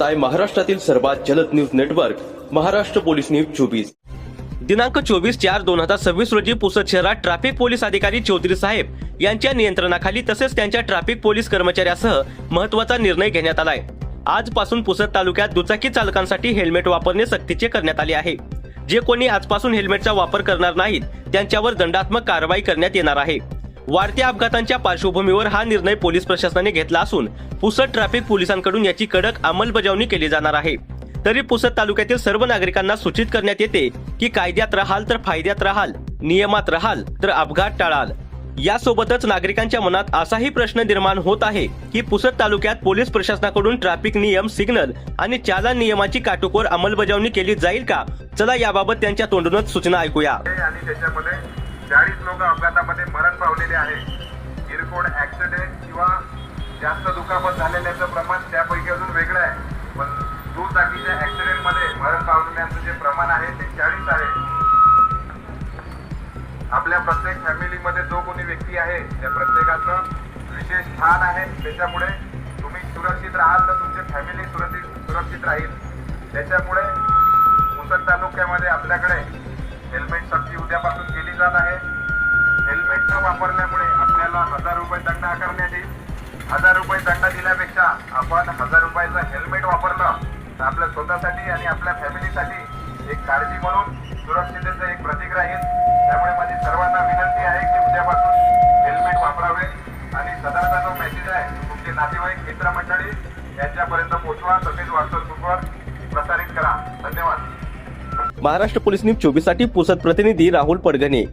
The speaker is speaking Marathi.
पाहताय महाराष्ट्रातील सर्वात जलद news network Maharashtra police news 24। दिनांक 24/4/2026 रोजी पुसद शहरात ट्रॅफिक पोलीस अधिकारी चौधरी साहेब यांच्या नियंत्रणाखाली तसेच त्यांच्या ट्रॅफिक पोलीस कर्मचाऱ्यासह महत्त्वाचा निर्णय घेण्यात आलाय। आजपासून पुसद तालुक्यात दुचाकी चालकांसाठी हेल्मेट वापरणे सक्तीचे करण्यात आले आहे। जे कोणी आजपासून हेल्मेटचा वापर करणार नाहीत त्यांच्यावर दंडात्मक कारवाई करण्यात येणार आहे। वाढत्या अपघातांच्या पार्श्वभूमीवर हा निर्णय पोलीस प्रशासनाने घेतला असून पुसद ट्रॅफिक पोलिसांकडून याची कडक अंमलबजावणी केली जाणार आहे। तरी पुसद तालुक्यातील सर्व नागरिकांना सूचित करण्यात येते की कायद्यात राहाल तर फायद्यात राहाल, नियमात राहाल तर अपघात टाळाल। यासोबतच नागरिकांच्या मनात असाही प्रश्न निर्माण होत आहे की पुसद तालुक्यात पोलीस प्रशासनाकडून ट्रॅफिक नियम, सिग्नल आणि चालन नियमाची काटेकोर अंमलबजावणी केली जाईल का? चला याबाबत त्यांच्या तोंडूनच सूचना ऐकूया। आणि त्याच्यामध्ये 40 लोक अपघातामध्ये मरण पावलेले आहेत। किरकोळ ऍक्सिडेंट किंवा जास्त दुखापत झालेल्याचं प्रमाण त्यापैकी अजून वेगळं आहे, पण दुचाकीच्या ऍक्सिडेंट मध्ये मरण पावलेल्यांचं जे प्रमाण आहे ते 40 आहे। आपल्या प्रत्येक फॅमिलीमध्ये जो कोणी व्यक्ती आहे त्या प्रत्येकाचं विशेष स्थान आहे। त्याच्यामुळे तुम्ही सुरक्षित राहाल तर तुमची फॅमिली सुरक्षित राहील। त्याच्यामुळे पुसद तालुक्यामध्ये आपल्याकडे हेल्मेट सक्ती उद्यापासून केली जात आहे। हेल्मेट न वापरल्यामुळे आपल्याला 1000 रुपये दंड आकारण्यात येईल। 1000 रुपये दंड दिल्यापेक्षा आपण 1000 रुपयाचं हेल्मेट वापरलं तर आपल्या स्वतःसाठी आणि आपल्या फॅमिलीसाठी एक काळजी म्हणून सुरक्षिततेचं एक प्रतीक राहील। त्यामुळे माझी सर्वांना विनंती आहे की उद्यापासून हेल्मेट वापरावे आणि सदरचा जो मेसेज आहे तुमचे नातेवाईक, मित्रमंडळी यांच्यापर्यंत पोहोचवा, तसेच व्हॉट्सअप ग्रुपवर प्रसारित करा। धन्यवाद। महाराष्ट्र पोलीस न्यूज 24 साठी पुसद प्रतिनिधी राहुल पडगणे।